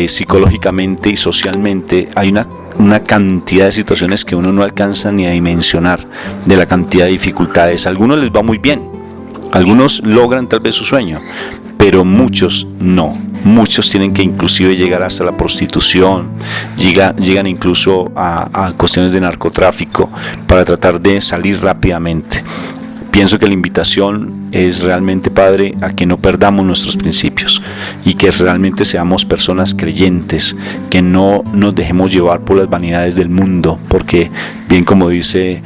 psicológicamente y socialmente hay una cantidad de situaciones que uno no alcanza ni a dimensionar, de la cantidad de dificultades. A algunos les va muy bien, algunos logran tal vez su sueño, pero muchos no. Muchos tienen que inclusive llegar hasta la prostitución, llegan incluso a cuestiones de narcotráfico para tratar de salir rápidamente. Pienso que la invitación es realmente, padre, a que no perdamos nuestros principios y que realmente seamos personas creyentes, que no nos dejemos llevar por las vanidades del mundo, porque bien como dice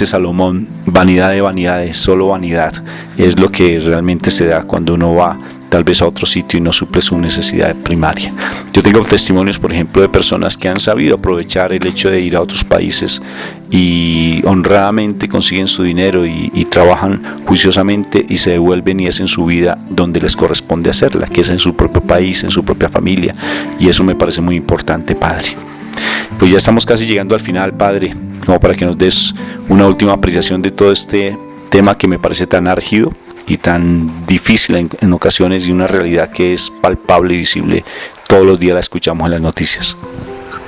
Salomón, vanidad de vanidades, solo vanidad es lo que realmente se da cuando uno va tal vez a otro sitio y no suple su necesidad primaria. Yo tengo testimonios, por ejemplo, de personas que han sabido aprovechar el hecho de ir a otros países y honradamente consiguen su dinero y trabajan juiciosamente y se devuelven y hacen su vida donde les corresponde hacerla, que es en su propio país, en su propia familia, y eso me parece muy importante, padre. Pues ya estamos casi llegando al final, padre, como para que nos des una última apreciación de todo este tema que me parece tan álgido y tan difícil en ocasiones, y una realidad que es palpable y visible. Todos los días la escuchamos en las noticias.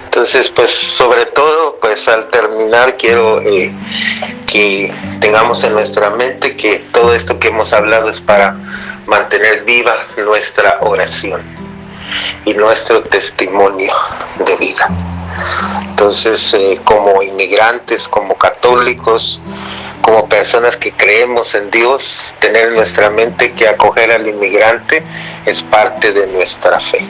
Entonces, pues sobre todo, pues al terminar quiero que tengamos en nuestra mente que todo esto que hemos hablado es para mantener viva nuestra oración y nuestro testimonio de vida. Entonces, como inmigrantes, como católicos, como personas que creemos en Dios, tener en nuestra mente que acoger al inmigrante es parte de nuestra fe,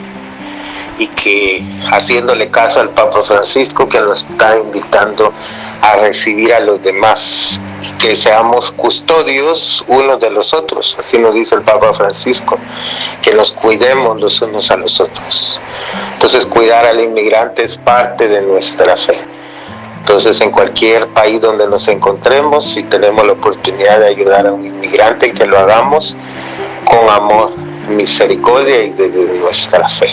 y que haciéndole caso al Papa Francisco, que nos está invitando a recibir a los demás, y que seamos custodios unos de los otros. Así nos dice el Papa Francisco, que nos cuidemos los unos a los otros. Entonces, cuidar al inmigrante es parte de nuestra fe. Entonces, en cualquier país donde nos encontremos, si tenemos la oportunidad de ayudar a un inmigrante, que lo hagamos con amor, misericordia y desde nuestra fe.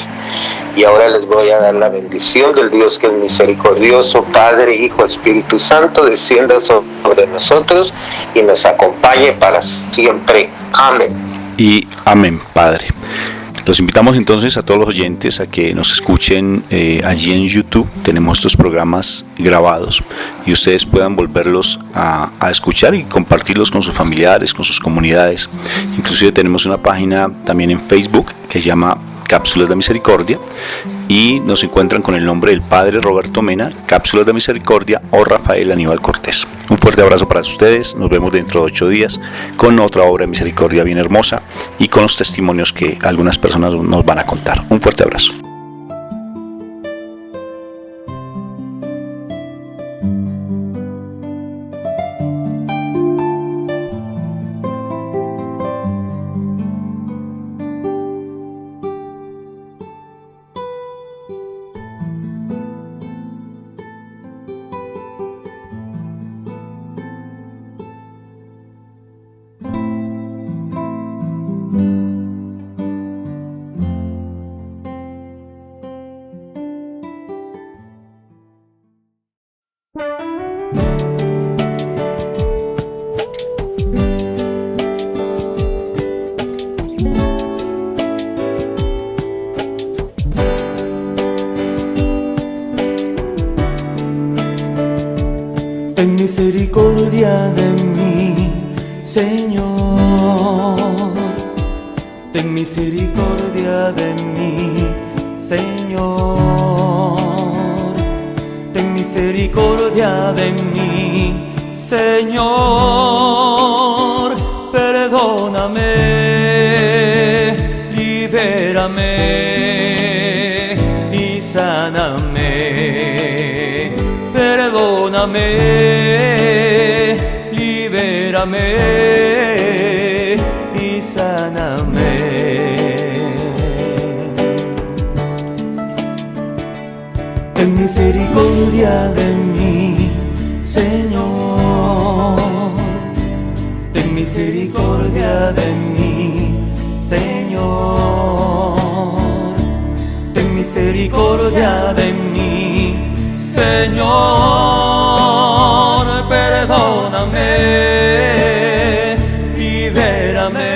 Y ahora les voy a dar la bendición del Dios que es misericordioso, Padre, Hijo, Espíritu Santo, descienda sobre nosotros y nos acompañe para siempre. Amén. Y amén, padre. Los invitamos entonces a todos los oyentes a que nos escuchen allí en YouTube. Tenemos estos programas grabados y ustedes puedan volverlos a escuchar y compartirlos con sus familiares, con sus comunidades. Inclusive tenemos una página también en Facebook que se llama Cápsulas de Misericordia, y nos encuentran con el nombre del Padre Roberto Mena, Cápsulas de Misericordia, o Rafael Aníbal Cortés. Un fuerte abrazo para ustedes. Nos vemos dentro de 8 días con otra obra de misericordia bien hermosa y con los testimonios que algunas personas nos van a contar. Un fuerte abrazo. misericordia de mí, Señor. Ten misericordia de mí, Señor. Ten misericordia de mí, Señor. Perdóname, libérame y sáname. Perdóname, libérame y sáname. Ten misericordia de mí, Señor. Ten misericordia de mí, Señor. Ten misericordia de mí, Señor. Perdóname, libérame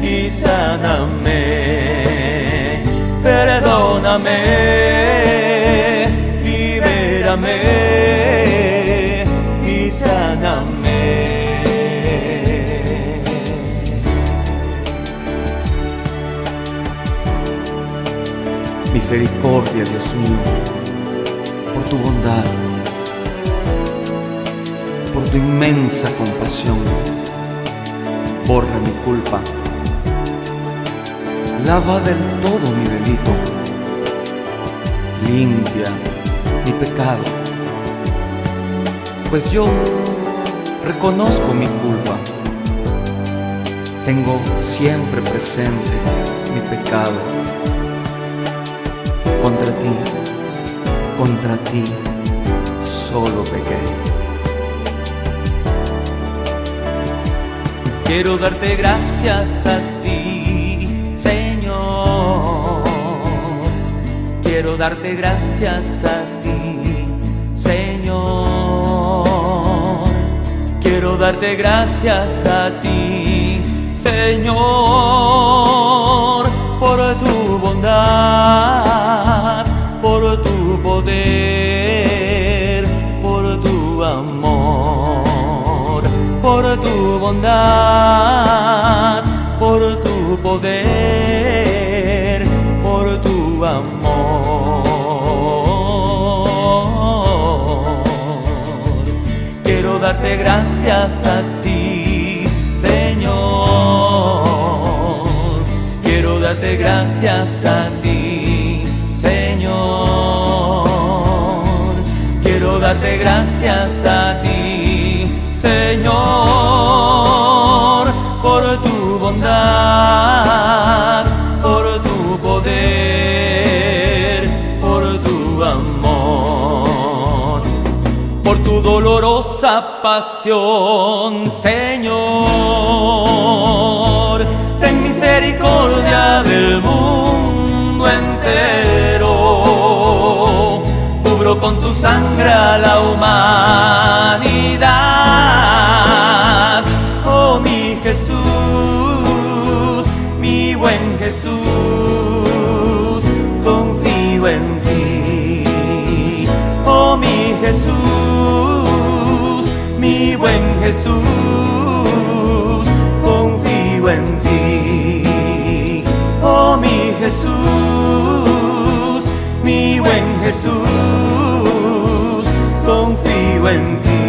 y sáname. Perdóname, libérame y sáname. Misericordia, Dios mío, por tu bondad, por tu inmensa compasión. Borra mi culpa, lava del todo mi delito, limpia mi pecado, pues yo reconozco mi culpa. Tengo siempre presente mi pecado. Contra ti solo pequé. Quiero darte gracias a ti, Señor. Quiero darte gracias a ti, Señor. Quiero darte gracias a ti, Señor, por tu bondad, por tu poder, por tu amor, por tu bondad, por tu poder, por tu amor. Quiero darte gracias a ti, Señor. Quiero darte gracias a ti, Señor. Quiero darte gracias a ti, Señor, por tu bondad, por tu poder, por tu amor, por tu dolorosa pasión, Señor. Ten misericordia del mundo entero. Cubro con tu sangre a la humanidad. Oh, mi Jesús, mi buen Jesús, confío en ti. Oh, mi Jesús, mi buen Jesús, confío en ti. Oh, mi Jesús, mi buen Jesús, confío en ti.